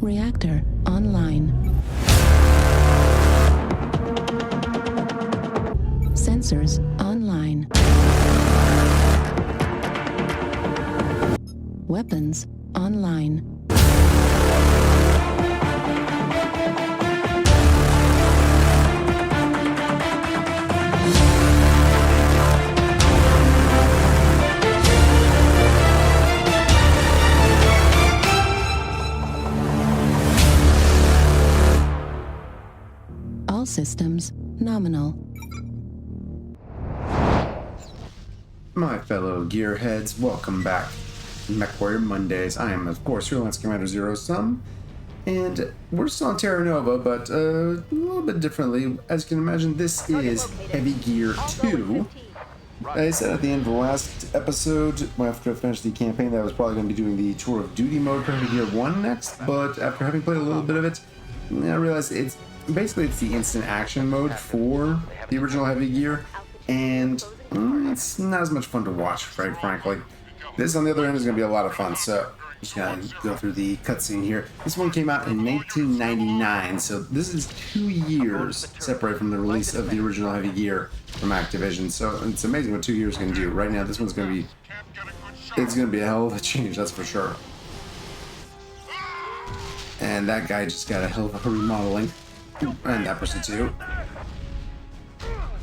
Reactor online. Sensors online. Weapons online. All systems nominal. My fellow gearheads, welcome back to MechWarrior Mondays. I am, of course, your Lance Commander Zero Sum, and we're still on Terra Nova, but a little bit differently. As you can imagine, this is Heavy Gear 2. I said at the end of the last episode, after I finished the campaign, that I was probably going to be doing the Tour of Duty mode for Heavy Gear 1 next, but after having played a little bit of it, I realized it's the instant action mode for the original Heavy Gear, and it's not as much fun to watch, right, frankly. This, on the other hand, is going to be a lot of fun, so just gotta go through the cutscene here. This one came out in 1999, so this is 2 years separated from the release of the original Heavy Gear from Activision, so it's amazing what 2 years can do. Right now, this one's going to be, it's going to be a hell of a change, that's for sure. And that guy just got a hell of a remodeling. And that person too.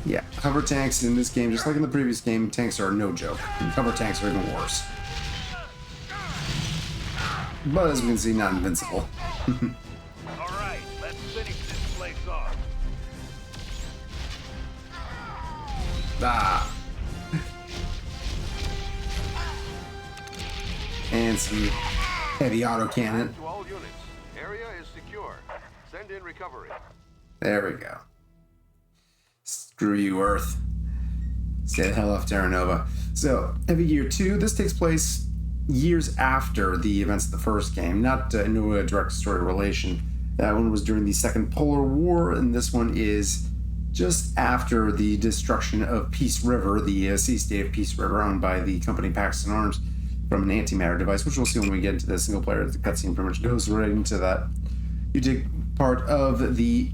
Yeah, hover tanks in this game, just like in the previous game, tanks are no joke. Hover tanks are even worse. But as we can see, not invincible. Alright, let's finish this place off. Ah. And some heavy autocannon. To all units, area is secure. Send in recovery. There we go. Screw you, Earth. Stay the hell off Terra Nova. So, Heavy Gear 2, this takes place years after the events of the first game, not no direct story relation. That one was during the Second Polar War, and this one is just after the destruction of Peace River, the sea state of Peace River, owned by the company Paxton Arms, from an antimatter device, which we'll see when we get into the single player. The cutscene pretty much goes right into that. You take part of the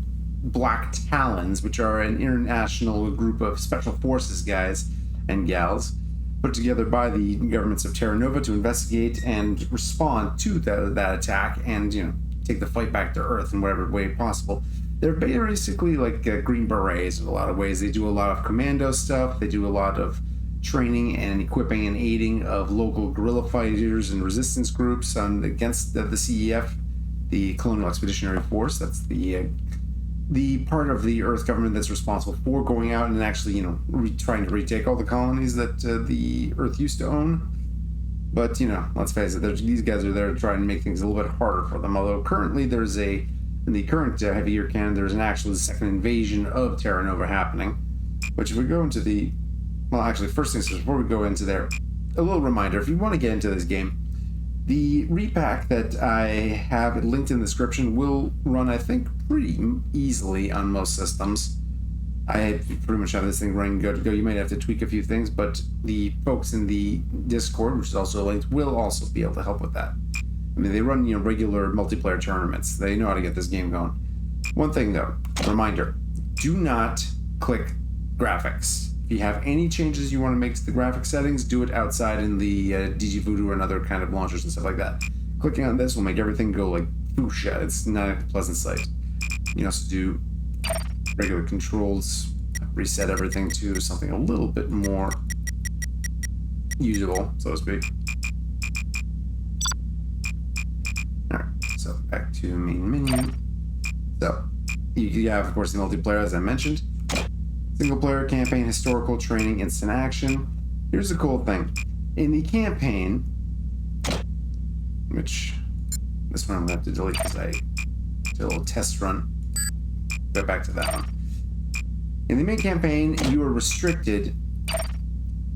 Black Talons, which are an international group of special forces guys and gals put together by the governments of Terra Nova to investigate and respond to that attack and, you know, take the fight back to Earth in whatever way possible. They're basically like Green Berets in a lot of ways. They do a lot of commando stuff. They do a lot of training and equipping and aiding of local guerrilla fighters and resistance groups against the CEF, the Colonial Expeditionary Force. That's the part of the Earth government that's responsible for going out and actually, you know, trying to retake all the colonies that the Earth used to own. But, you know, let's face it, these guys are there to try and make things a little bit harder for them. Although currently in the current Heavy Gear canon, there's an actual second invasion of Terra Nova happening. Which if we go into first things first, before we go into there, a little reminder, if you want to get into this game, the repack that I have linked in the description will run, I think, pretty easily on most systems. I pretty much have this thing running good to go. You might have to tweak a few things, but the folks in the Discord, which is also linked, will also be able to help with that. I mean, they run, you know, regular multiplayer tournaments. They know how to get this game going. One thing though, reminder, do not click graphics. If you have any changes you want to make to the graphic settings, do it outside in the DG Voodoo and other kind of launchers and stuff like that. Clicking on this will make everything go like fuchsia. It's not a pleasant sight. You can also do regular controls, reset everything to something a little bit more usable, so to speak. Alright, so back to main menu. So, you have, of course, the multiplayer, as I mentioned. Single player, campaign, historical, training, instant action. Here's the cool thing. In the campaign, which this one I'm going to have to delete because I did a little test run. Go back to that one. In the main campaign, you are restricted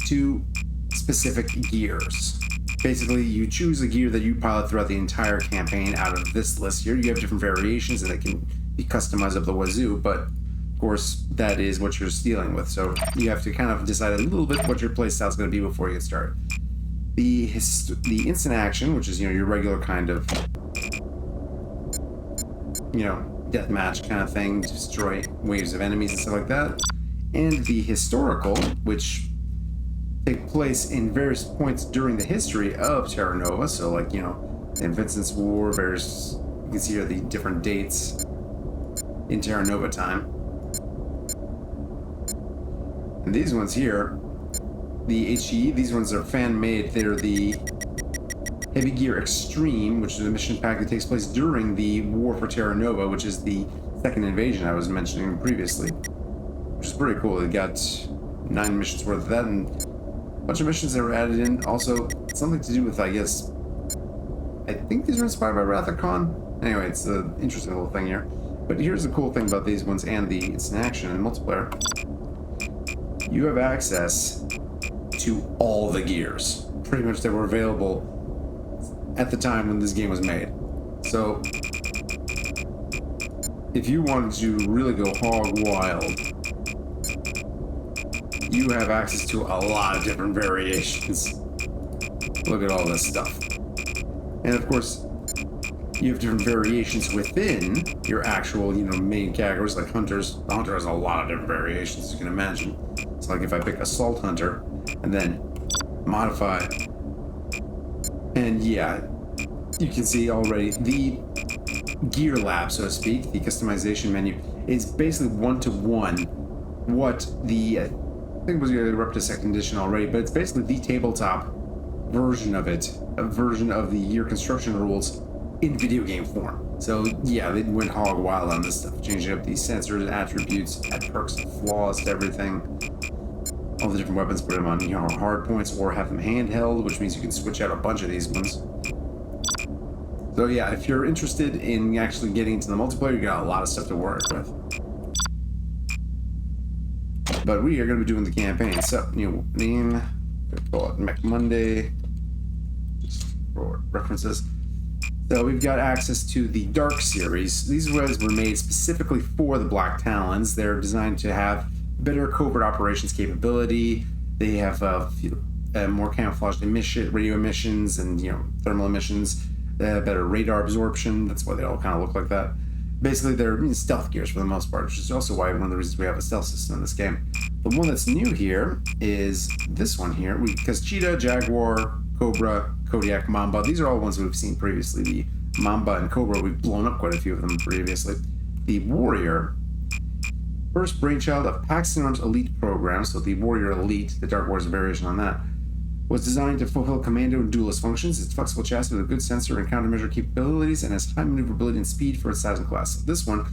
to specific gears. Basically, you choose a gear that you pilot throughout the entire campaign out of this list here. You have different variations and they can be customized up the wazoo, but of course, that is what you're dealing with. So you have to kind of decide a little bit what your playstyle is going to be before you get started. The instant action, which is, you know, your regular kind of you know, deathmatch kind of thing, destroy waves of enemies and stuff like that. And the historical, which take place in various points during the history of Terra Nova. So, like, you know, the Vincent's War, various, you can see here the different dates in Terra Nova time. And these ones here, the HE, these ones are fan-made. They're the Heavy Gear Extreme, which is a mission pack that takes place during the War for Terra Nova, which is the second invasion I was mentioning previously. Which is pretty cool. They got 9 missions worth of that, and a bunch of missions that were added in. Also, something to do with, I guess, I think these are inspired by Wrath of Khan. Anyway, it's an interesting little thing here. But here's the cool thing about these ones and the instant action and multiplayer. You have access to all the gears, pretty much, that were available at the time when this game was made. So, if you wanted to really go hog wild, you have access to a lot of different variations. Look at all this stuff. And of course, you have different variations within your actual, you know, main categories, like hunters. The hunter has a lot of different variations, as you can imagine. It's like if I pick Assault Hunter and then modify, and yeah, you can see already the gear lab, so to speak, the customization menu is basically one-to-one what the, I think it was up to second edition already, but it's basically the tabletop version of it, a version of the gear construction rules in video game form. So yeah, they went hog wild on this stuff, changing up the sensors, attributes, add perks and flaws to everything. All the different weapons, put them on, you know, hard points or have them handheld, which means you can switch out a bunch of these ones. So yeah, if you're interested in actually getting into the multiplayer, you got a lot of stuff to work with. But we are going to be doing the campaign. So, new name, call it Mech Monday, just for references. So we've got access to the Dark series. These ones were made specifically for the Black Talons. They're designed to have better covert operations capability. They have more camouflaged radio emissions and, you know, thermal emissions. Better radar absorption. That's why they all kind of look like that. Basically, they're stealth gears for the most part, which is also why one of the reasons we have a stealth system in this game. The one that's new here is this one here, because Cheetah, Jaguar, Cobra, Kodiak, Mamba, these are all ones we've seen previously. The Mamba and Cobra, we've blown up quite a few of them previously. The Warrior, first brainchild of Paxton Arms Elite program, so the Warrior Elite, the Dark Wars variation on that, was designed to fulfill commando and duelist functions. It's flexible chassis with a good sensor and countermeasure capabilities and has high maneuverability and speed for its size and class. So this one,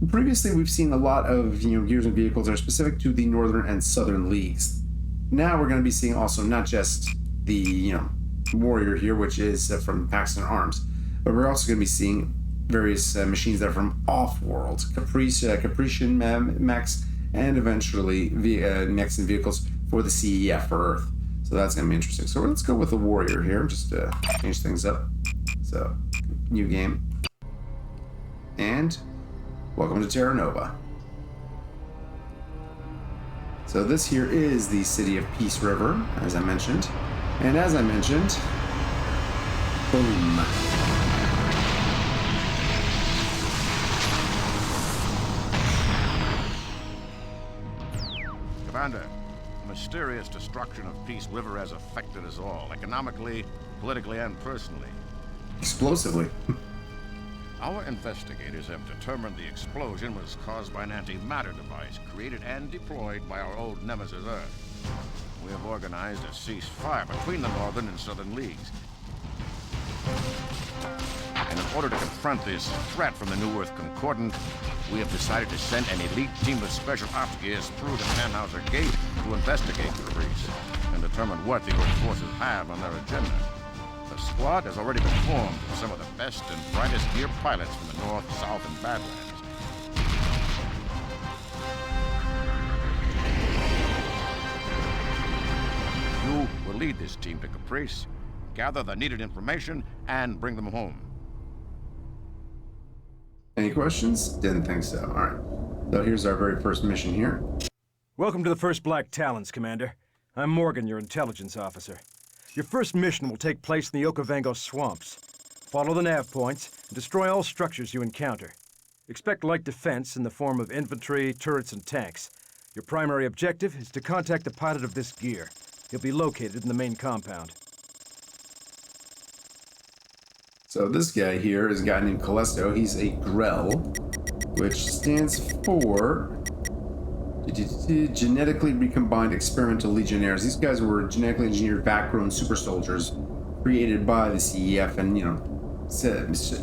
previously we've seen a lot of, you know, gears and vehicles that are specific to the Northern and Southern Leagues. Now we're going to be seeing also not just the, you know, Warrior here, which is from Paxton Arms, but we're also going to be seeing various machines that are from off-world, Caprician mechs, and eventually mechs and vehicles for the CEF for Earth. So that's going to be interesting. So let's go with the Warrior here, just to change things up. So, new game. And welcome to Terra Nova. So this here is the city of Peace River, as I mentioned. And as I mentioned, boom. Commander, the mysterious destruction of Peace River has affected us all, economically, politically, and personally. Explosively. Our investigators have determined the explosion was caused by an antimatter device created and deployed by our old nemesis Earth. We have organized a ceasefire between the Northern and Southern Leagues. And in order to confront this threat from the New Earth Concordant, we have decided to send an elite team of special ops gears through the Tannhauser Gate to investigate the breach and determine what the Earth forces have on their agenda. The squad has already been formed with some of the best and brightest gear pilots from the North, South, and Badlands. You will lead this team to Caprice, gather the needed information, and bring them home. Any questions? Didn't think so. All right. So here's our very first mission here. Welcome to the 1st Black Talons, Commander. I'm Morgan, your intelligence officer. Your first mission will take place in the Okavango swamps. Follow the nav points and destroy all structures you encounter. Expect light defense in the form of infantry, turrets, and tanks. Your primary objective is to contact the pilot of this gear. He'll be located in the main compound. So this guy here is a guy named Calesto. He's a Grell, which stands for genetically recombined experimental legionnaires. These guys were genetically engineered background super soldiers created by the CEF and,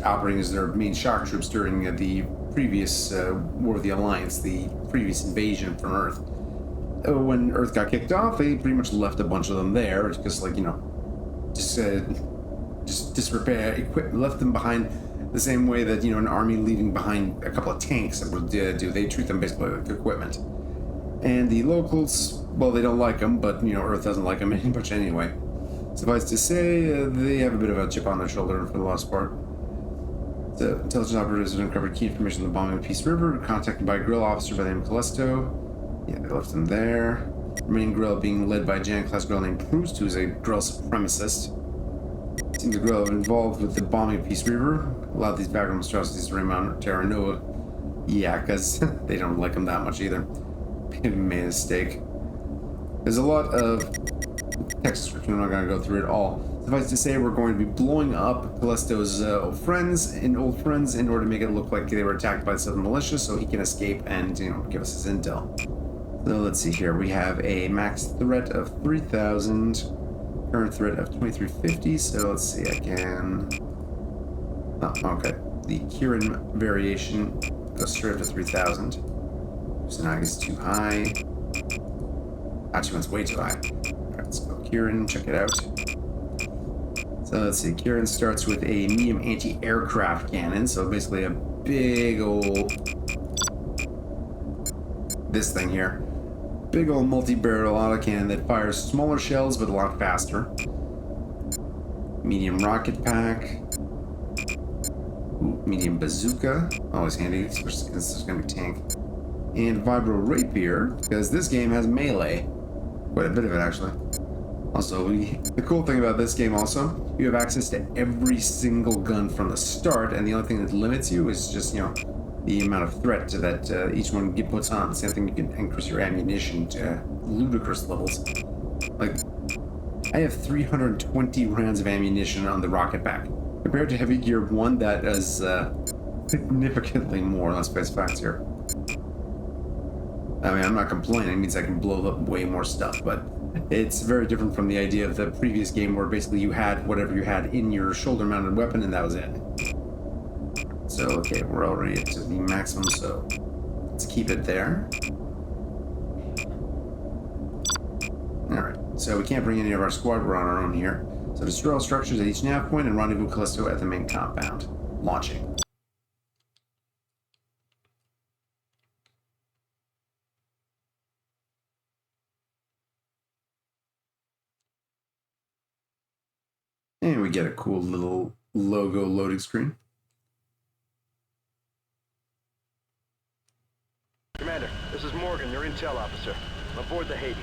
operating as their main shock troops during the previous War of the Alliance, the previous invasion from Earth. When Earth got kicked off, they pretty much left a bunch of them there because, just disrepair equipment, left them behind the same way that, an army leaving behind a couple of tanks that would do. They treat them basically like equipment. And the locals, well, they don't like them, but, Earth doesn't like them much anyway. Suffice to say, they have a bit of a chip on their shoulder for the most part. The intelligence operators have uncovered key information on the bombing of Peace River, contacted by a Grill officer by the name of Calesto. Yeah, they left him there. The main Grill being led by a Jan-class Grill named Proust, who's a Grill supremacist. Seems the Grill involved with the bombing of Peace River. A lot of these background atrocities to on Terra Nova. Yeah, because they don't like him that much either. Made a mistake. There's a lot of text description. I'm not going to go through it all. Suffice to say, we're going to be blowing up Calesto's old friends in order to make it look like they were attacked by the Southern Militia, so he can escape and give us his intel. So let's see here. We have a max threat of 3,000, current threat of 2,350. So let's see. I can. Oh, okay. The Kieran variation goes straight up to 3,000. So now I guess too high. Actually, it's way too high. Alright, let's go Kieran, check it out. So let's see, Kieran starts with a medium anti-aircraft cannon, so basically a big old... this thing here. Big old multi-barrel autocannon that fires smaller shells but a lot faster. Medium rocket pack. Ooh, medium bazooka. Always handy, especially since there's gonna be tank. And Vibro Rapier, because this game has melee. Quite a bit of it, actually. Also, the cool thing about this game also, you have access to every single gun from the start, and the only thing that limits you is just, the amount of threat that each one puts on. Same thing, you can increase your ammunition to ludicrous levels. Like, I have 320 rounds of ammunition on the rocket pack. Compared to Heavy Gear 1, that is significantly more. Let's face facts here. I mean, I'm not complaining. It means I can blow up way more stuff, but it's very different from the idea of the previous game where basically you had whatever you had in your shoulder-mounted weapon and that was it. So, okay, we're already at the maximum, so let's keep it there. Alright, so we can't bring any of our squad. We're on our own here. So destroy all structures at each nav point and rendezvous Calesto at the main compound. Launching. And we get a cool little logo loading screen. Commander, this is Morgan, your intel officer. I'm aboard the Hades.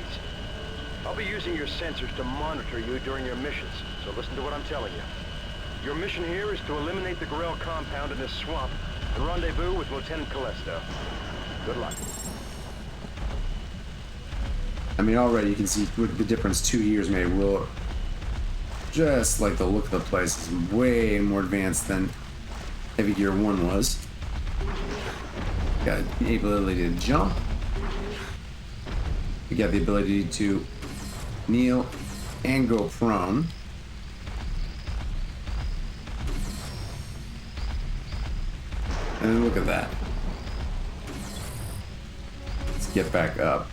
I'll be using your sensors to monitor you during your missions, so listen to what I'm telling you. Your mission here is to eliminate the Gorel compound in this swamp and rendezvous with Lieutenant Calesto. Good luck. I mean, already you can see the difference 2 years made. We'll just like the look of the place is way more advanced than Heavy Gear 1 was. Got the ability to jump. We got the ability to kneel and go prone. And then look at that. Let's get back up.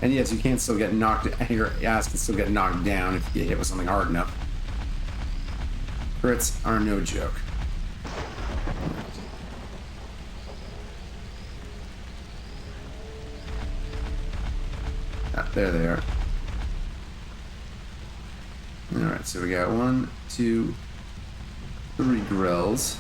And yes, you can still get knocked, your ass can still get knocked down if you get hit with something hard enough. Crits are no joke. Ah, there they are. Alright, so we got 1, 2, 3 grills.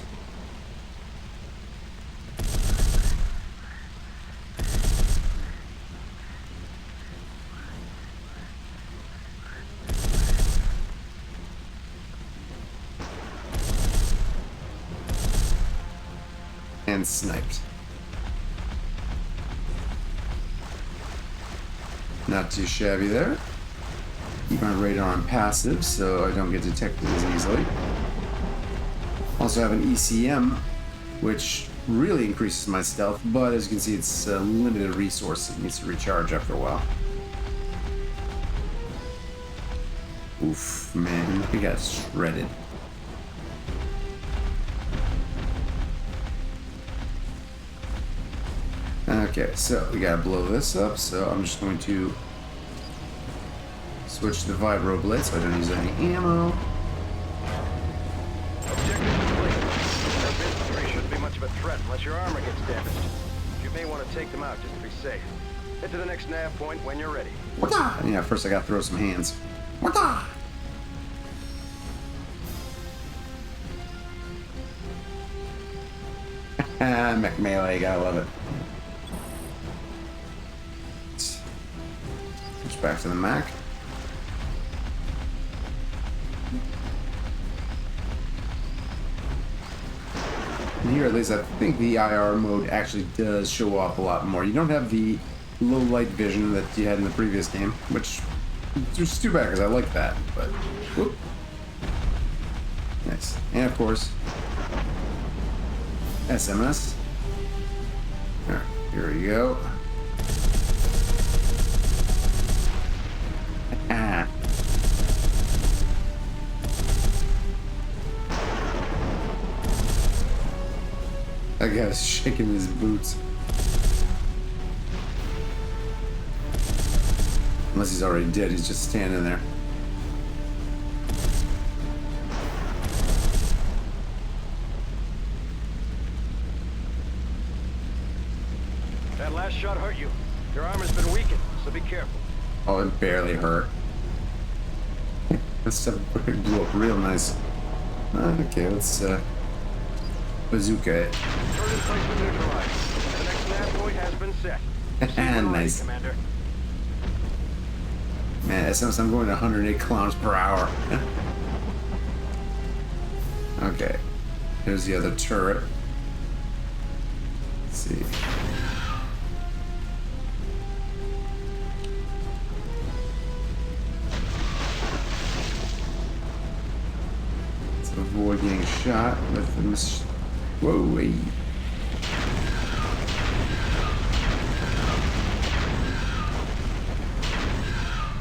and sniped. Not too shabby there. Keep my radar on passive so I don't get detected as easily. Also have an ECM, which really increases my stealth, but as you can see, it's a limited resource. It needs to recharge after a while. Oof, man, we got shredded. Okay, so we gotta blow this up, so I'm just going to switch to vibro blade so I don't use any ammo. Objective complete. Their infantry shouldn't be much of a threat unless your armor gets damaged. You may want to take them out just to be safe. Head to the next nav point when you're ready. Yeah, first I gotta throw some hands. Mech melee, gotta love it. Switch back to the Mac. And here, at least, I think the IR mode actually does show off a lot more. You don't have the low light vision that you had in the previous game, which is too bad because I like that. But whoop, nice. And of course, SMS. All right, here we go. Ah. That guy's shaking his boots. Unless he's already dead, he's just standing there. That last shot hurt you. Your armor's been weakened, so be careful. Oh, it barely hurt. This stuff blew up real nice. Okay, let's bazooka it. Turret placement neutralized. The next nav point has been set. Nice. Commander. Man, SMS, I'm going to 108 kilometers per hour. Okay, here's the other turret. Let's see. Let's avoid getting shot with the whoa, wait.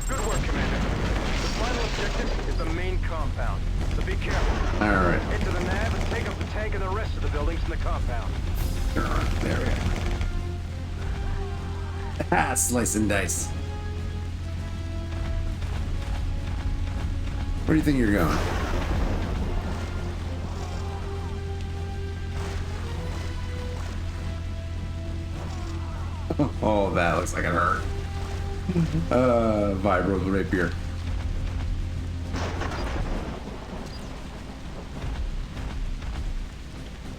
Good work, Commander. The final objective is the main compound, so be careful. Alright. Head to the nav and take up the tank and the rest of the buildings in the compound. There we go. Ah, slice and dice. Where do you think you're going? Oh, that looks like it hurt. Vibro the rapier.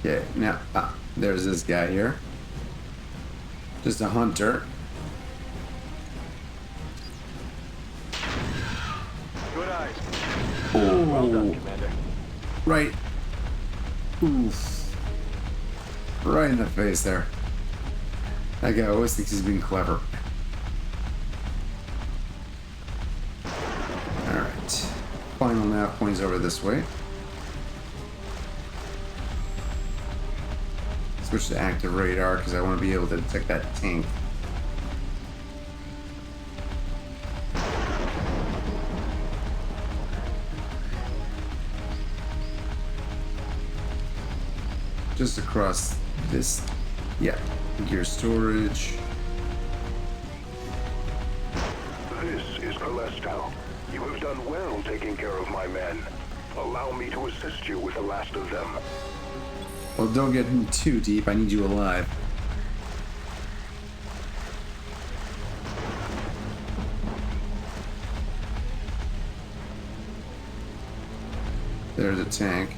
Okay, now, there's this guy here. Just a hunter. Good eyes. Oh, Well done, Commander. right. Oof. Right in the face there. That guy always thinks he's being clever. Alright. Final nav points over this way. Switch to active radar because I want to be able to detect that tank. Just across this, yeah, gear storage. This is Calesto. You have done well taking care of my men. Allow me to assist you with the last of them. Well, don't get in too deep. I need you alive. There's a tank.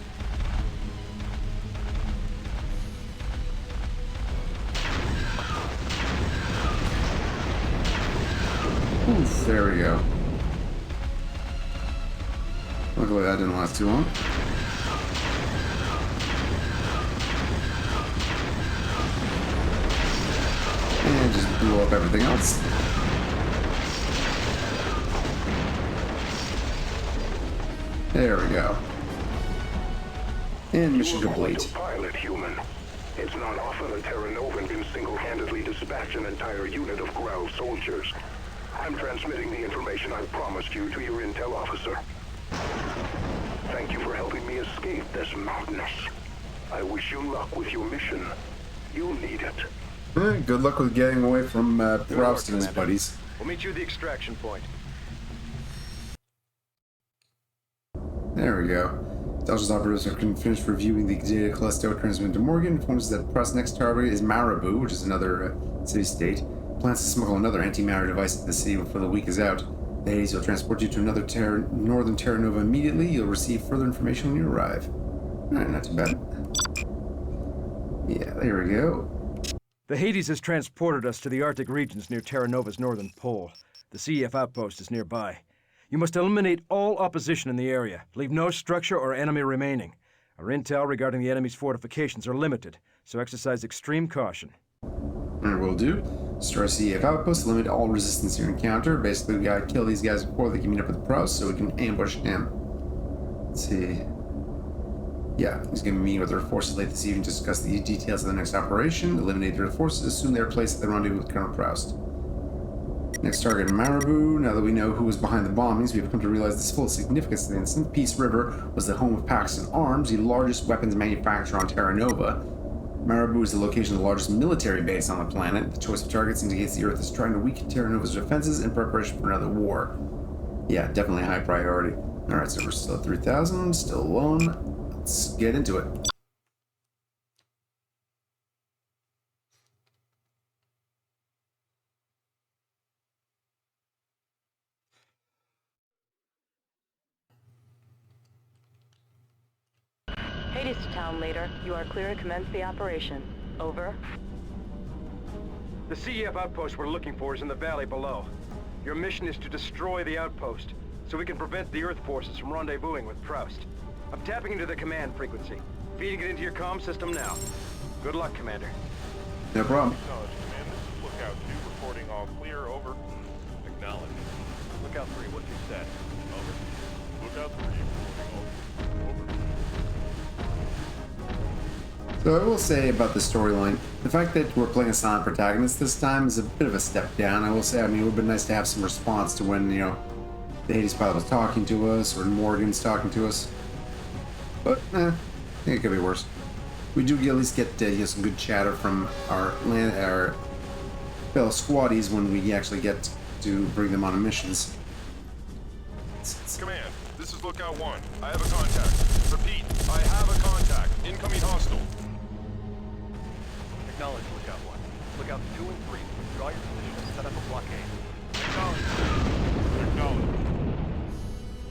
Oof, there we go. Luckily that didn't last too long. everything else. There we go. And mission complete. Pilot, human. It's not often a Terra Nova can single-handedly dispatch an entire unit of ground soldiers. I'm transmitting the information I promised you to your intel officer. Thank you for helping me escape this madness. I wish you luck with your mission. You'll need it. Good luck with getting away from Proust and his buddies. We'll meet you at the extraction point. There we go. Intelligence operatives have finished reviewing the data Calesto transmitted to Morgan. Informs us that Proust's next target is Marabou, which is another city-state. Plans to smuggle another antimatter device to the city before the week is out. The Hades will transport you to another northern Terra Nova immediately. You'll receive further information when you arrive. Alright, not too bad. Yeah, there we go. The Hades has transported us to the Arctic regions near Terra Nova's northern pole. The CEF Outpost is nearby. You must eliminate all opposition in the area. Leave no structure or enemy remaining. Our intel regarding the enemy's fortifications are limited, so exercise extreme caution. And will do. Destroy CEF Outpost, limit all resistance you encounter. Basically, we gotta kill these guys before they can meet up with Proust so we can ambush him. Let's see. Yeah, he's gonna be meeting with their forces late this evening to discuss the details of the next operation. Eliminate their forces, assume they are placed at the rendezvous with Colonel Proust. Next target, Marabou. Now that we know who was behind the bombings, we have come to realize this is full of significance to the incident. Peace River was the home of Paxton Arms, the largest weapons manufacturer on Terra Nova. Marabou is the location of the largest military base on the planet. The choice of targets indicates the Earth is trying to weaken Terra Nova's defenses in preparation for another war. Yeah, definitely a high priority. Alright, so we're still at 3,000, still alone. Let's get into it. Hades to town, leader. You are clear to commence the operation. Over. The CEF outpost we're looking for is in the valley below. Your mission is to destroy the outpost, so we can prevent the Earth forces from rendezvousing with Proust. I'm tapping into the command frequency. Feeding it into your comm system now. Good luck, Commander. No problem. Acknowledge, Command. This is Lookout 2 reporting all clear, over. Acknowledge. Lookout 3, what's your status? Over. Lookout 3 reporting over. So I will say about the storyline, the fact that we're playing a silent protagonist this time is a bit of a step down. I will say, I mean, it would have been nice to have some response to when, you know, the Hades pilot was talking to us, or Morgan's talking to us. But, I think it could be worse. We do at least get some good chatter from our fellow squaddies when we actually get to bring them on missions. Command, this is Lookout 1. I have a contact. Repeat, I have a contact. Incoming hostile. Acknowledge, Lookout 1. Lookouts 2 and 3, withdraw your position and set up a blockade. Acknowledge. Acknowledge.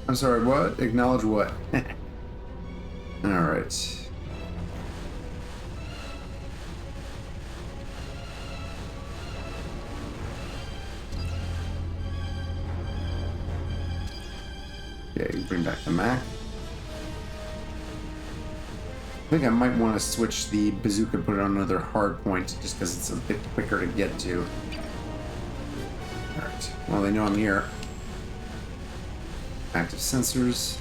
I'm sorry, what? Acknowledge what? Alright. Okay, bring back the Mac. I think I might want to switch the bazooka and put it on another hard point just because it's a bit quicker to get to. Alright, well they know I'm here. Active sensors.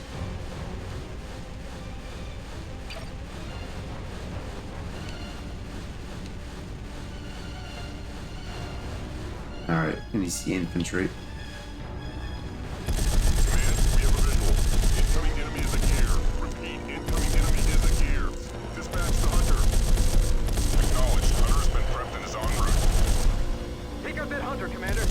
Alright, NEC infantry. Command, we have a visual. Incoming enemy is a gear. Repeat, incoming enemy is a gear. Dispatch the hunter. Acknowledge. Hunter has been prepped and is en route. Take out that hunter, Commander.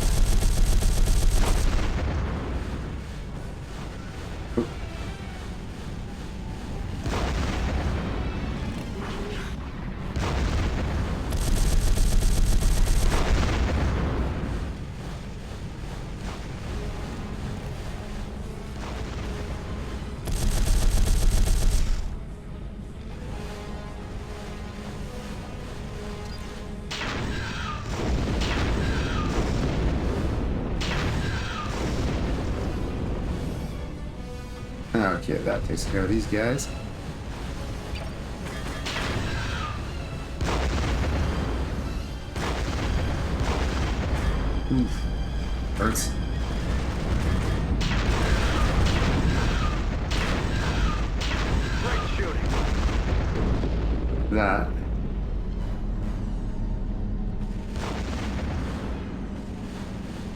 Okay, that takes care of these guys. Oof. Hurts. Great shooting. That.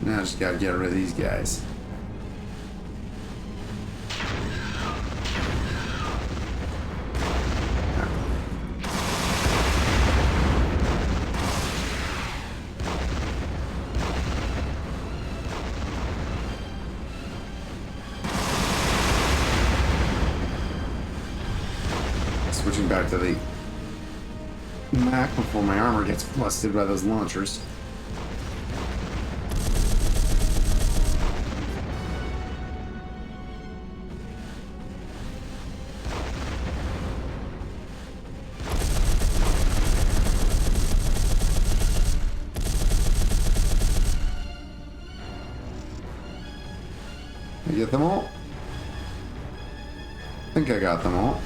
Now I just gotta get rid of these guys. Switching back to the Mac before my armor gets busted by those launchers. I get them all? I think I got them all.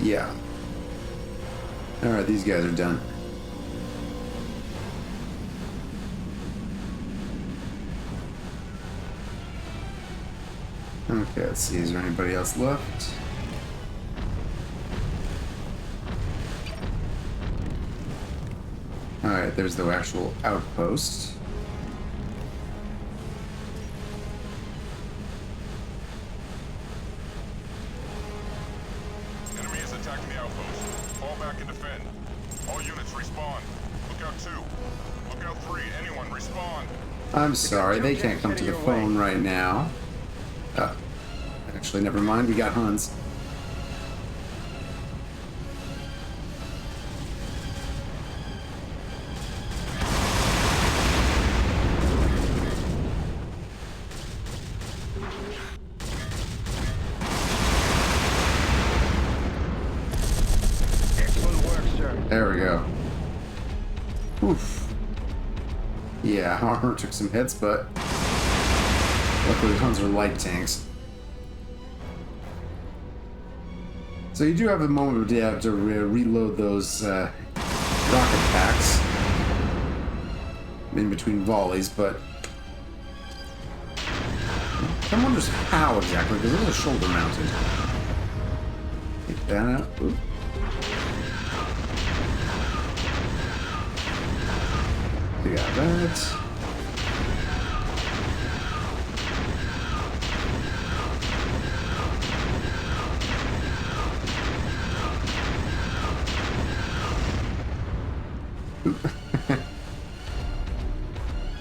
Yeah. Alright, these guys are done. Okay, let's see, is there anybody else left? Alright, there's the actual outpost. Enemy is attacking the outpost. Fall back and defend. All units respawn. Lookout 2. Lookout 3. Anyone respawn. I'm sorry, they can't come to the phone right now. Actually, never mind, we got Huns. Excellent work, sir. There we go. Oof. Yeah, armor took some hits, but luckily the Huns are light tanks. So you do have a moment of death to reload those rocket packs in between volleys, but I wonder how exactly, because it is shoulder mounted. Take that out. Oop. We got that.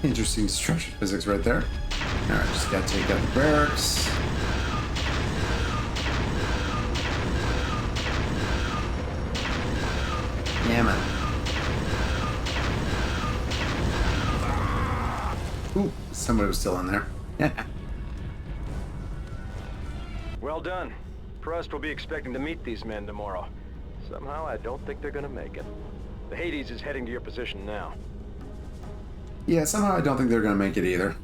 Interesting structure physics right there. Alright, just gotta take out the barracks. Yeah, man. Ooh, somebody was still in there. Well done. Proust will be expecting to meet these men tomorrow. Somehow, I don't think they're gonna make it. The Hades is heading to your position now. Yeah, somehow I don't think they're gonna make it either.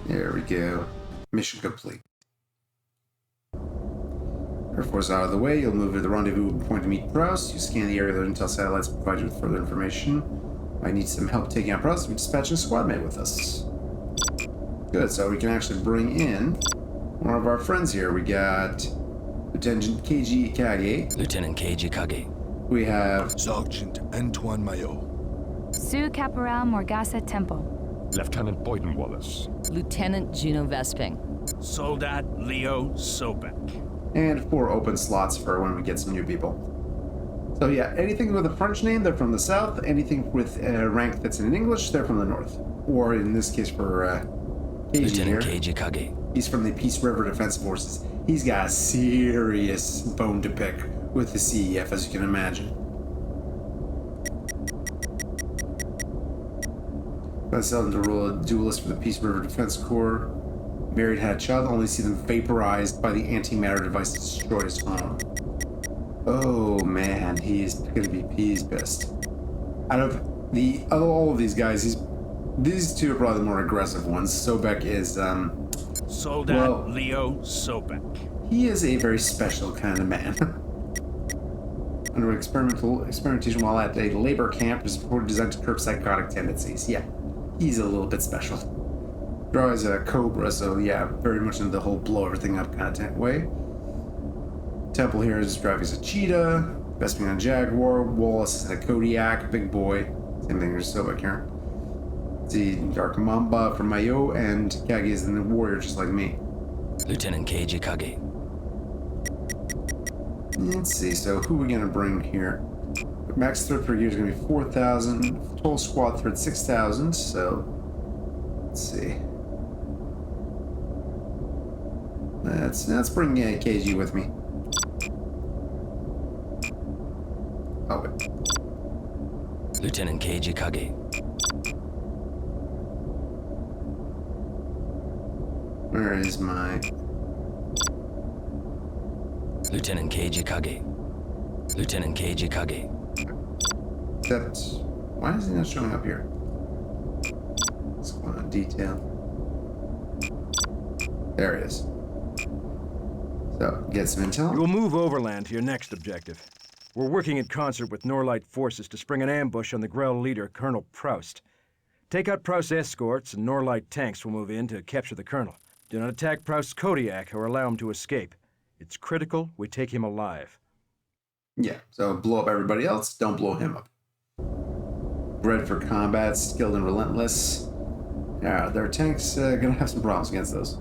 There we go. Mission complete. Air Force out of the way, you'll move to the rendezvous point to meet Proust. You scan the area, the intel satellites provide you with further information. I need some help taking out Proust. We dispatch a squad mate with us. Good, so we can actually bring in one of our friends here. We got Lieutenant Keiji Kage. Lieutenant Keiji Kage. We have Sergeant Antoine Maillot. Sue Caporal Morgasa Temple. Lieutenant Boyden Wallace. Lieutenant Juno Vesping. Soldat Leo Sobek. and 4 open slots for when we get some new people. So yeah, anything with a French name, they're from the south. Anything with a rank that's in English, they're from the north. Or in this case for Lieutenant Keiji Kage. He's from the Peace River Defense Forces. He's got a serious bone to pick with the CEF, as you can imagine. Myself to roll a duelist for the Peace River Defense Corps. Married, had a child, only see them vaporized by the antimatter device to destroy his home. Oh man, he's gonna be pissed. Out of all of these guys, these two are probably the more aggressive ones. Sobek is Soldat Well, Leo Sobek. he is a very special kind of man. Under experimentation while at a labor camp is reported designed to curb psychotic tendencies. Yeah, he's a little bit special. Draws a cobra, so yeah, very much into the whole blow everything up kind of way. Temple here is driving as a cheetah, Vesping on a jaguar, Wallace is a Kodiak, big boy. Same thing as Sobek here. See Dark Mamba from Mayo, and Kage is the warrior just like me. Lieutenant Keiji Kage. Let's see, so who are we gonna bring here? Max threat per year is gonna be 4,000. Total squad threat 6,000. So let's see. Let's bring KG with me. Oh wait. Lieutenant Keiji Kage. Where is my Lieutenant Keiji Kage. Lieutenant Keiji Kage. Except, why is he not showing up here? Squad detail. There it is. So, get some intel. You'll move overland to your next objective. We're working in concert with Norlight forces to spring an ambush on the Grell leader, Colonel Proust. Take out Proust's escorts, and Norlight tanks will move in to capture the Colonel. Do not attack Proust's Kodiak or allow him to escape. It's critical we take him alive. Yeah, so blow up everybody else, don't blow him up. Bred for combat, skilled and relentless. Yeah, their tanks gonna have some problems against those.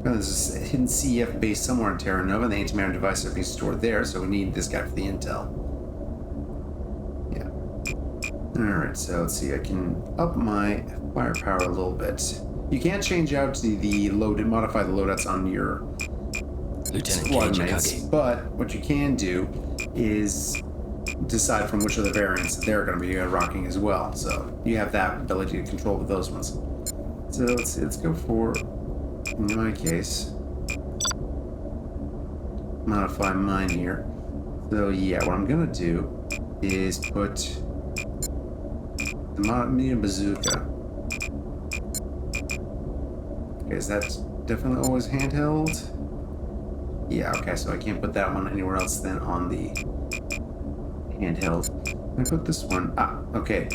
There's a hidden CEF base somewhere in Terra Nova, and the antimatter devices are being stored there, so we need this guy for the intel. Yeah. Alright, so let's see, I can up my firepower a little bit. You can't change out the load and modify the loadouts on your squad mates, but what you can do is decide from which of the variants they're going to be rocking as well. So you have that ability to control with those ones. So let's go for, in my case, modify mine here. So yeah, what I'm going to do is put the medium bazooka. Okay, is that definitely always handheld? Yeah, okay, so I can't put that one anywhere else than on the handheld. I'm gonna put this one, okay.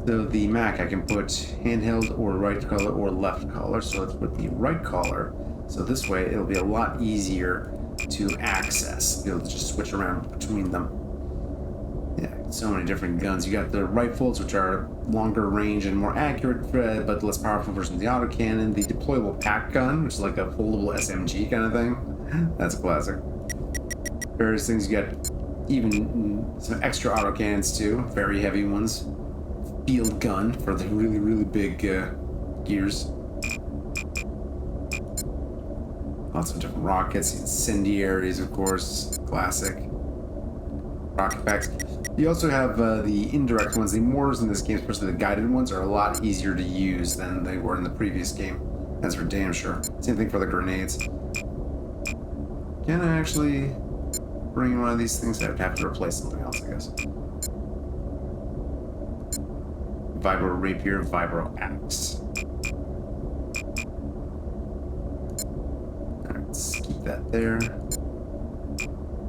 So the Mac, I can put handheld or right collar or left collar, so let's put the right collar. So this way, it'll be a lot easier to access. Be able to just switch around between them. Yeah, so many different guns. You got the rifles, which are longer range and more accurate, but less powerful version of the autocannon. The deployable pack gun, which is like a foldable SMG kind of thing. That's a classic. Various things. You got even some extra autocannons too, very heavy ones. Field gun for the really, really big gears. Lots of different rockets, incendiaries, of course, classic. Rocket packs. You also have the indirect ones. The mortars in this game, especially the guided ones, are a lot easier to use than they were in the previous game. That's for damn sure. Same thing for the grenades. Can I actually bring one of these things? I'd have to replace something else, I guess. Vibro rapier, vibro axe. Alright, let's keep that there.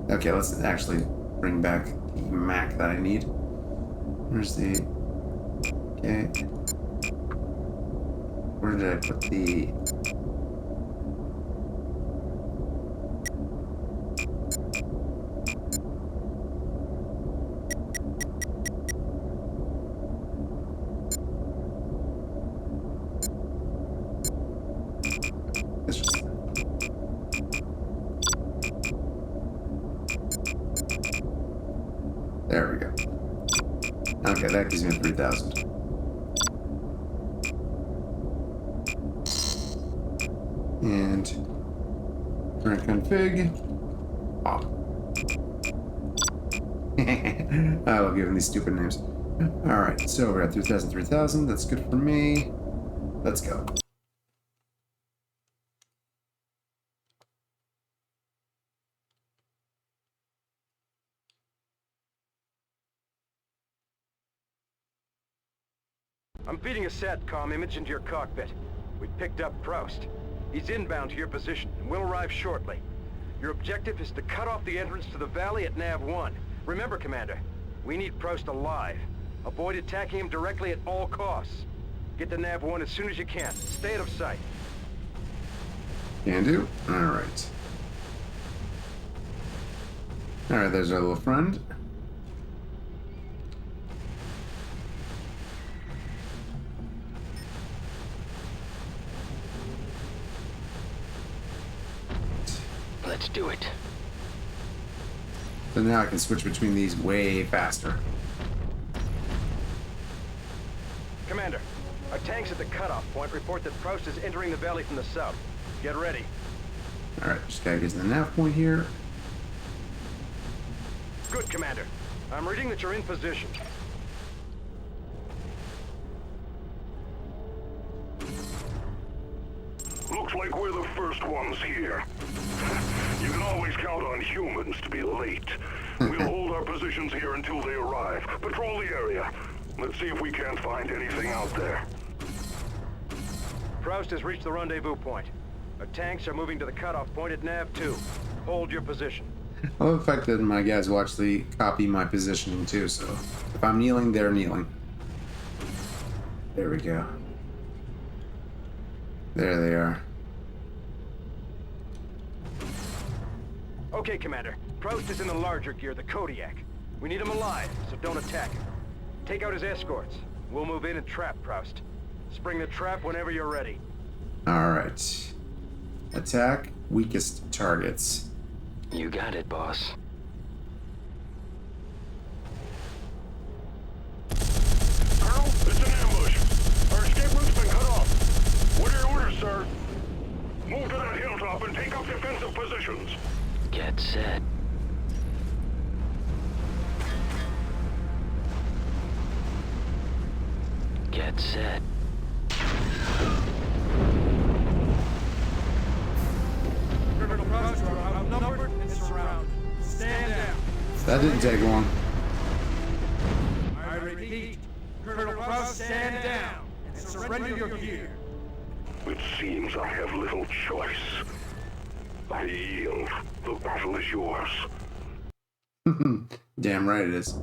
Okay, let's actually bring back the Mac that I need. Where's the... Okay. Where did I put the... There we go. Okay, that gives me 3,000. And current config. Oh. I will give them these stupid names. Alright, so we're at 3,000, 3,000. That's good for me. Let's go. I'm feeding a SATCOM image into your cockpit. We picked up Proust. He's inbound to your position and will arrive shortly. Your objective is to cut off the entrance to the valley at Nav 1. Remember, Commander, we need Proust alive. Avoid attacking him directly at all costs. Get to Nav 1 as soon as you can. Stay out of sight. Can do. Alright. Alright, there's our little friend. Let's do it. So now I can switch between these way faster. Commander, our tanks at the cutoff point report that Proust is entering the valley from the south. Get ready. Alright, just gotta get to the nav point here. Good, Commander. I'm reading that you're in position. Looks like we're the first ones here. You can always count on humans to be late. We'll hold our positions here until they arrive. Patrol the area. Let's see if we can't find anything out there. Proust has reached the rendezvous point. Our tanks are moving to the cutoff point at Nav 2. Hold your position. I love the fact that my guys will actually copy my positioning too, so if I'm kneeling, they're kneeling. There we go. There they are. Okay, Commander. Proust is in the larger gear, the Kodiak. We need him alive, so don't attack him. Take out his escorts. We'll move in and trap Proust. Spring the trap whenever you're ready. Alright. Attack weakest targets. You got it, boss. Colonel, it's an ambush. Our escape route's been cut off. What are your orders, sir? Move to that hilltop and take up defensive positions. Get set. Get set. Colonel Proust, you are outnumbered and surrounded. Stand down. That didn't take long. I repeat, Colonel Proust, stand down and surrender your gear. It seems I have little choice. I yield. The battle is yours. Damn right it is.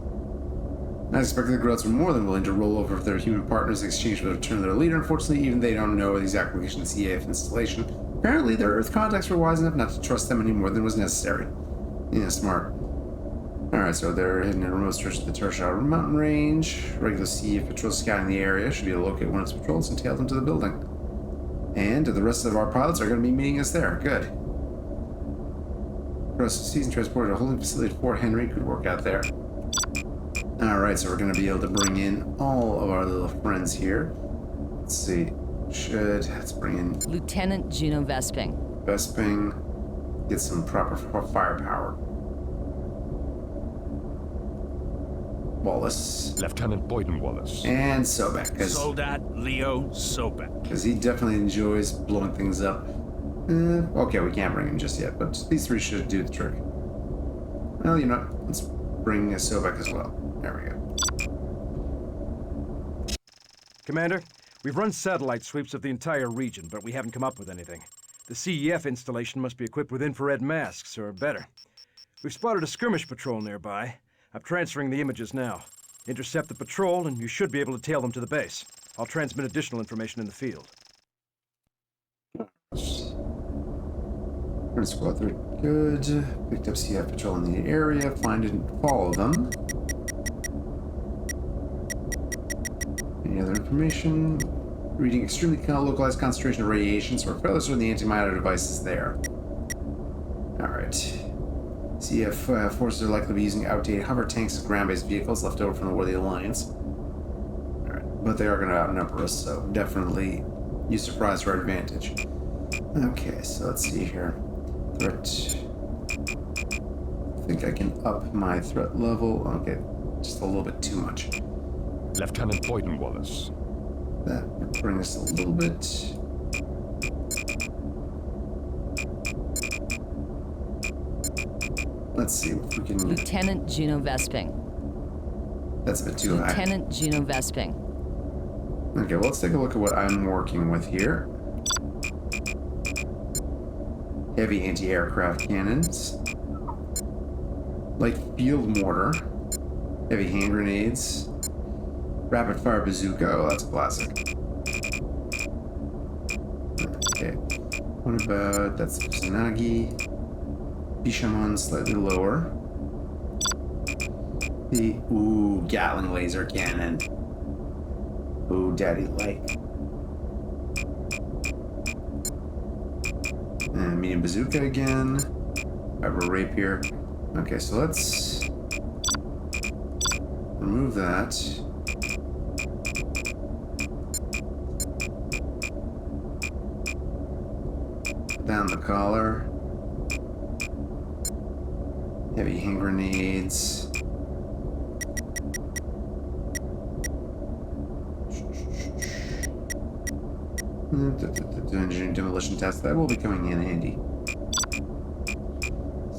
I expected the Growths were more than willing to roll over with their human partners in exchange for the return of their leader. Unfortunately, even they don't know the exact location of the CEF installation. Apparently, their Earth contacts were wise enough not to trust them any more than was necessary. Yeah, smart. Alright, so they're heading in a remote stretch of the Terra Nova mountain range. Regular CEF Patrol scouting the area should be able to locate one of its patrols and tail them to the building. And the rest of our pilots are going to be meeting us there. Good. Season transport at a holding facility at Fort Henry. Good work out there. Alright, so we're going to be able to bring in all of our little friends here. Let's see. Let's bring in Lieutenant Juno Vesping. Vesping. Get some proper firepower. Wallace. Lieutenant Boyden Wallace. And Sobek. Soldat Leo Sobek. Because he definitely enjoys blowing things up. Okay, we can't bring him just yet, but these three should do the trick. Well, you know, let's bring Sobek as well. There we go. Commander, we've run satellite sweeps of the entire region, but we haven't come up with anything. The CEF installation must be equipped with infrared masks, or better. We've spotted a skirmish patrol nearby. I'm transferring the images now. Intercept the patrol, and you should be able to tail them to the base. I'll transmit additional information in the field. Squad 3, good. Picked up CEF Patrol in the area. Find and follow them. Any other information? Reading extremely localized concentration of radiation, so we're fairly certain the antimatter device is there. Alright. CEF forces are likely to be using outdated hover tanks as ground-based vehicles left over from the War of the Alliance. Alright, but they are going to outnumber us, so definitely use surprise to our advantage. Okay, so let's see here. Threat. I think I can up my threat level. Okay, just a little bit too much. Lieutenant Boyden Wallace. That would bring us a little bit. Let's see if we can. Lieutenant Juno Vesping. That's a bit too high. Lieutenant Juno Vesping. Okay, well, let's take a look at what I'm working with here. Heavy anti-aircraft cannons. Light field mortar. Heavy hand grenades. Rapid fire bazooka. Oh, that's a classic. Okay. What about... that's the Kusanagi. Bishamon slightly lower. The... ooh, Gatling laser cannon. Ooh, daddy like. And medium bazooka again. Rubber rapier. Okay, so let's remove that. Put down the collar. Heavy hand grenades. Engineering demolition test. That will be coming in handy.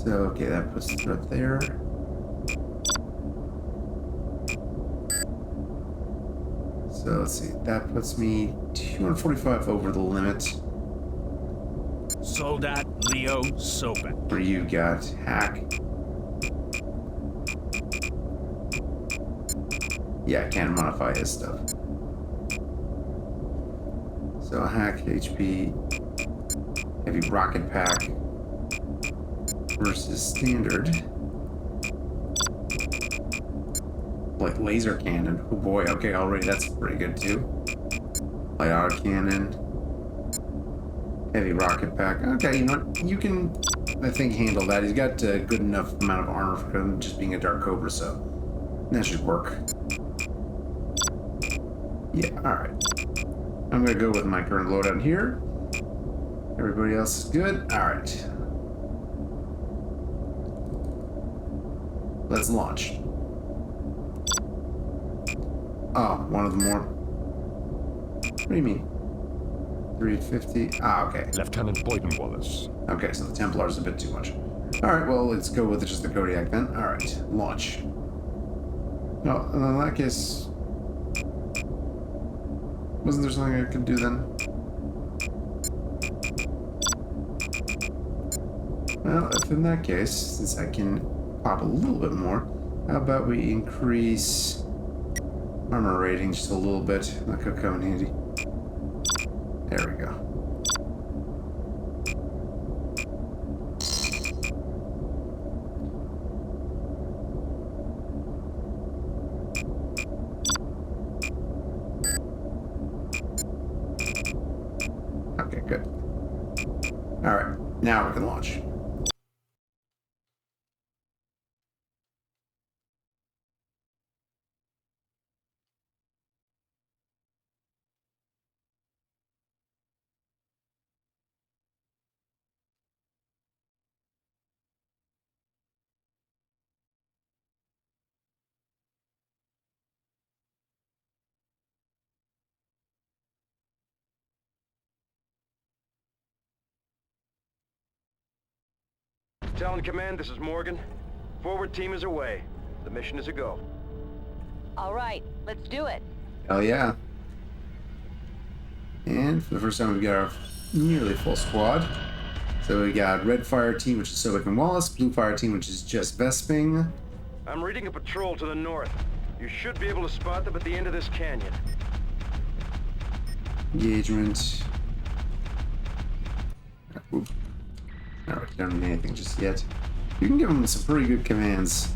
So, okay, that puts it right there. So, let's see. That puts me 245 over the limit. Soldat Leo Sobek. What do you got? Hack. Yeah, I can't modify his stuff. So, hack, HP, heavy rocket pack versus standard. Like laser cannon. Oh boy, okay, already that's pretty good too. Light auto cannon. Heavy rocket pack. Okay, you know what? You can, I think, handle that. He's got a good enough amount of armor for him just being a Dark Cobra, so that should work. Yeah, alright. I'm gonna go with my current loadout here. Everybody else is good? Alright. Let's launch. Oh, one of the more. What do you mean? 350? Ah, okay. Lieutenant Boyden Wallace. Okay, so the Templar's a bit too much. Alright, well, let's go with just the Kodiak then. Alright, launch. No, in that case... wasn't there something I could do then? Well, if in that case, since I can pop a little bit more, how about we increase armor rating just a little bit? That could come in handy. There we go. Okay, good. All right, now we can launch. Talon Command, this is Morgan. Forward team is away. The mission is a go. All right, let's do it. Hell yeah. And for the first time, we've got our nearly full squad. So we got Red Fire Team, which is Sobek and Wallace. Blue Fire Team, which is just Vesping. I'm reading a patrol to the north. You should be able to spot them at the end of this canyon. Engagement. Oop. Alright, don't need anything just yet. You can give them some pretty good commands.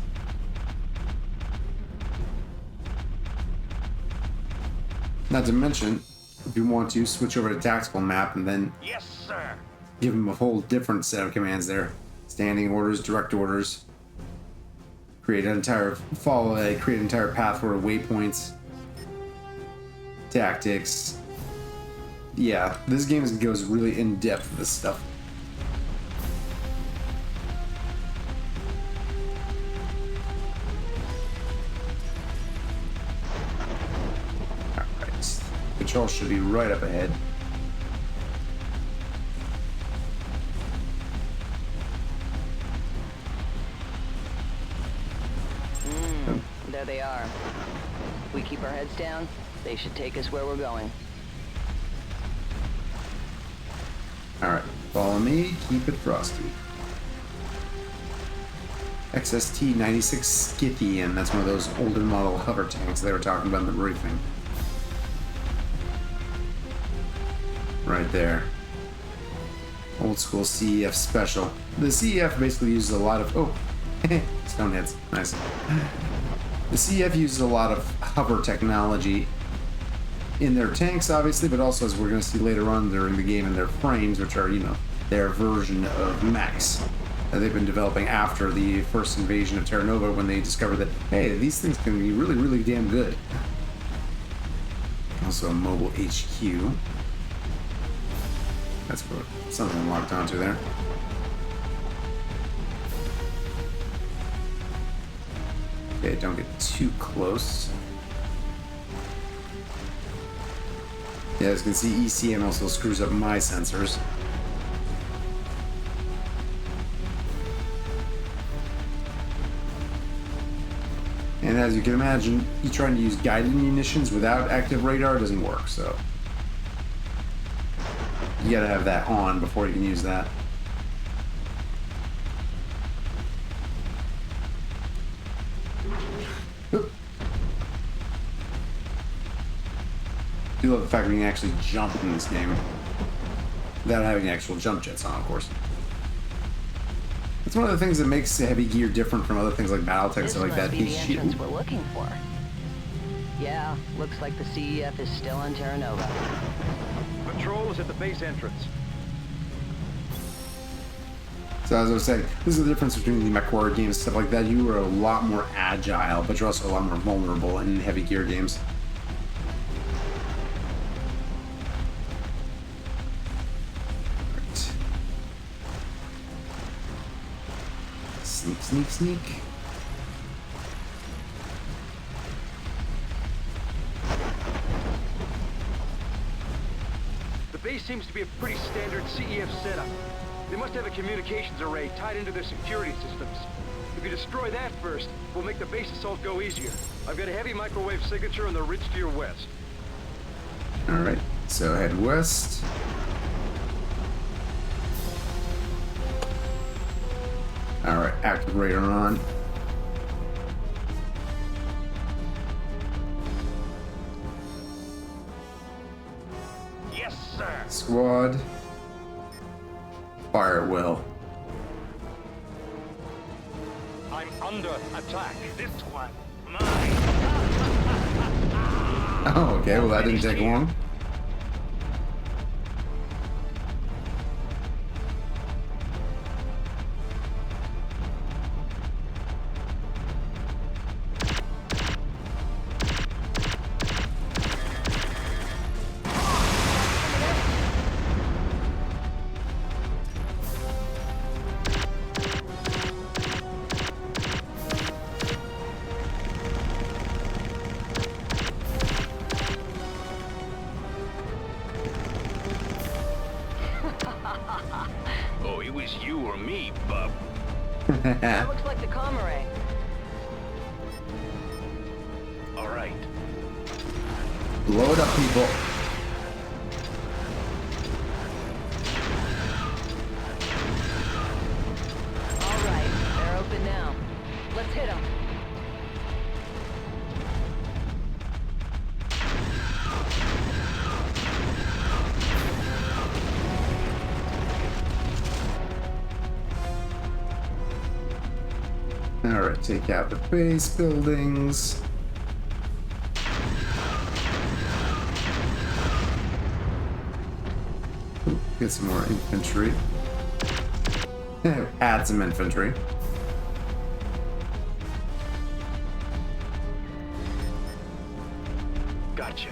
Not to mention, if you want to, switch over to tactical map and then yes, sir. Give them a whole different set of commands there. Standing orders, direct orders. Create an entire create an entire path for waypoints. Tactics. Yeah, this game goes really in depth with this stuff. Alright. Control should be right up ahead. There they are. If we keep our heads down, they should take us where we're going. Alright, Follow me, keep it frosty. XST 96 Scythian, that's one of those older model hover tanks they were talking about in the briefing. Right there. Old school CEF special. The CEF basically uses a lot of... Oh, stone hits. Nice. The CEF uses a lot of hover technology in their tanks, obviously, but also, as we're going to see later on during the game, in their frames, which are, you know, their version of mechs that they've been developing after the first invasion of Terra Nova, when they discovered that, hey, these things can be really, really damn good. Also a mobile HQ. That's what something locked onto there. Okay, don't get too close. Yeah, as you can see, ECM also screws up my sensors. And as you can imagine, you trying to use guided munitions without active radar doesn't work, so you gotta have that on before you can use that. Oop. I do love the fact that we can actually jump in this game without having actual jump jets on, of course. It's one of the things that makes heavy gear different from other things like Battletech and stuff like that. This must be the entrance we're looking for. Yeah, looks like the CEF is still on Terra Nova. Patrol is at the base entrance. So as I was saying, this is the difference between the MECHWARRIOR games and stuff like that. You are a lot more agile, but you're also a lot more vulnerable in heavy gear games. Right. Sneak, sneak, sneak. The base seems to be a pretty standard CEF setup. They must have a communications array tied into their security systems. If you destroy that first, we'll make the base assault go easier. I've got a heavy microwave signature on the ridge to your west. Alright, so head west. Alright, active radar on. Yes, sir. Squad. Fire at will. I'm under attack. This one, mine. Oh, okay, well that didn't take long. Oh, it was you or me, bub. That looks like the comm array. All right. Blow it up, people. All right, they're open now. Let's hit them. Alright, take out the base buildings. Ooh, get some more infantry. Add some infantry. Gotcha.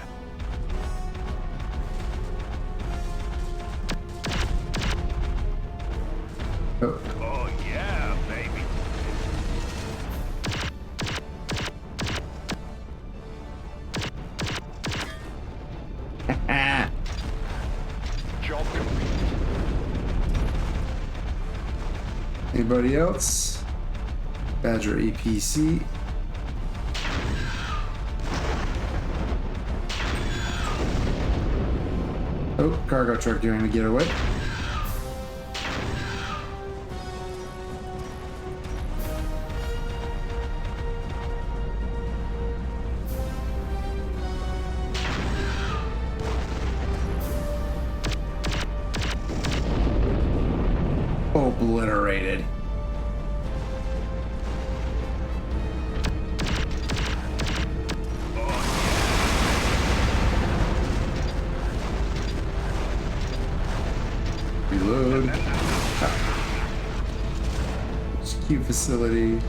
Oh. Oh, yeah, baby. Job complete. Anybody else? Badger APC. Oh, cargo truck trying to get away. obliterated. Reload. HQ facility.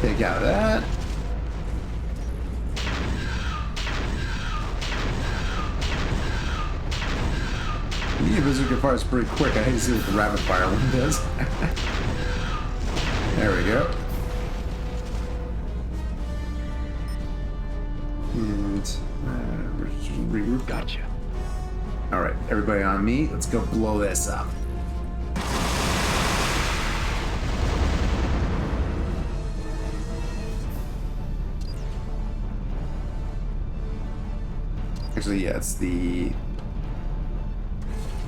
Take out that. The bazooka fires pretty quick. I hate to see what the rapid fire one does. There we go. And regroup. Gotcha. All right, everybody on me. Let's go blow this up. Actually, yeah, it's the...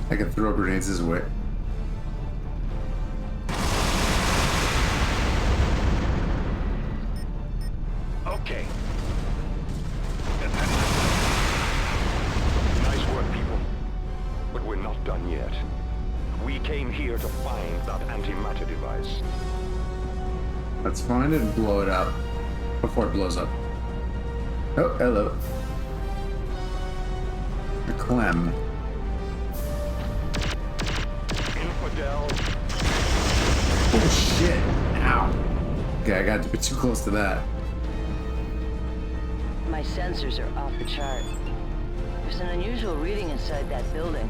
I can throw grenades this way. Okay. Nice work, people. But we're not done yet. We came here to find that antimatter device. Let's find it and blow it up before it blows up. Oh, hello. A Clem. Infidel. Oh shit! Ow. Okay, I got a bit too close to that. My sensors are off the chart. There's an unusual reading inside that building.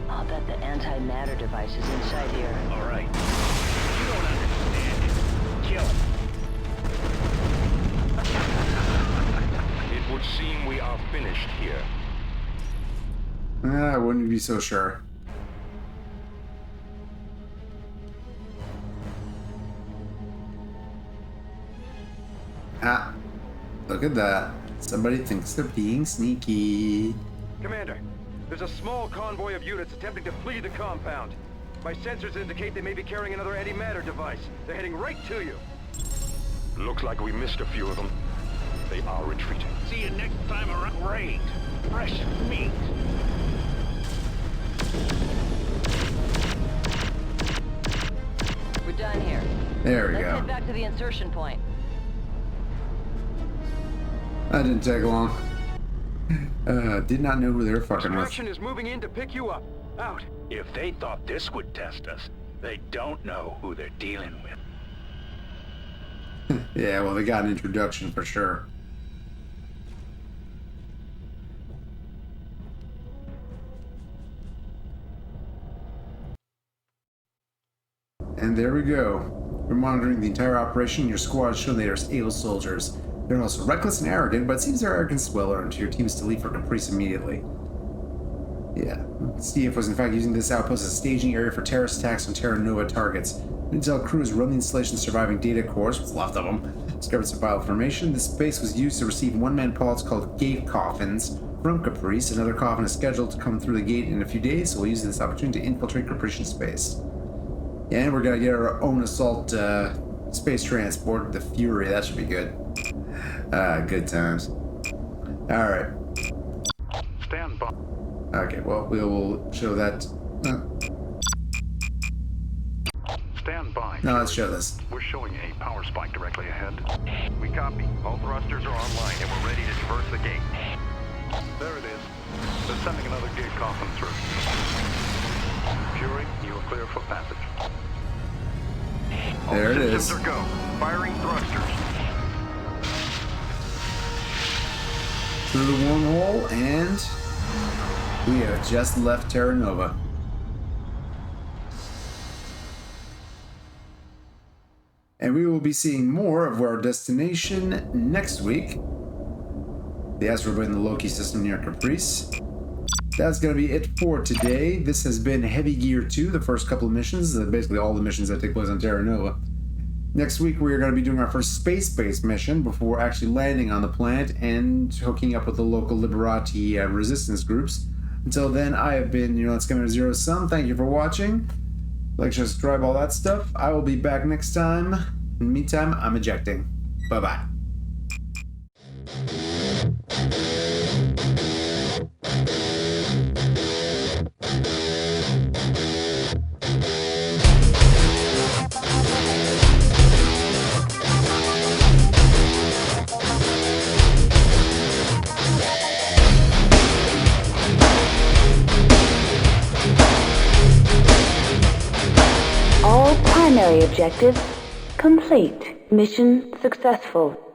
I'll bet the antimatter device is inside here. All right. You don't understand it. Kill it. It would seem we are finished here. I wouldn't be so sure. Ah, look at that. Somebody thinks they're being sneaky. Commander, there's a small convoy of units attempting to flee the compound. My sensors indicate they may be carrying another antimatter device. They're heading right to you. Looks like we missed a few of them. They are retreating. See you next time around. Great. Fresh meat. We're done here. There we Let's go. head back to the insertion point. That didn't take long. Did not know who they were fucking with. Extraction is moving in to pick you up. Out. If they thought this would test us, they don't know who they're dealing with. Yeah, well, they got an introduction for sure. And there we go. We're monitoring the entire operation. Your squad shown they are able soldiers. They're also reckless and arrogant, but it seems their arrogance is well earned. Your team is to leave for Caprice immediately. Yeah. CEF was in fact using this outpost as a staging area for terrorist attacks on Terra Nova targets. Intel crews run the installation's surviving data cores, what's left of them, discovered some file information. This space was used to receive one-man pods called gate coffins from Caprice. Another coffin is scheduled to come through the gate in a few days, so we'll use this opportunity to infiltrate Caprician space. Yeah, and we're gonna get our own assault space transport, the Fury. That should be good. Good times. Alright. Stand by. Okay, well, we will show that. Stand by. No, let's show this. We're showing a power spike directly ahead. We copy. All thrusters are online and we're ready to traverse the gate. There it is. They're sending another gate coffin through. Fury, you are clear for passage. There it is. Systems are go. Firing thrusters. Through the wormhole, and we have just left Terra Nova. And we will be seeing more of our destination next week. The asteroid in the Loki system near Caprice. That's going to be it for today. This has been Heavy Gear 2, the first couple of missions, basically all the missions that take place on Terra Nova. Next week, we are going to be doing our first space-based mission before actually landing on the planet and hooking up with the local Liberati resistance groups. Until then, I have been your Let's Come Zero Sum. Thank you for watching. Like, share, subscribe, all that stuff. I will be back next time. In the meantime, I'm ejecting. Bye-bye. All primary objectives complete. Mission successful.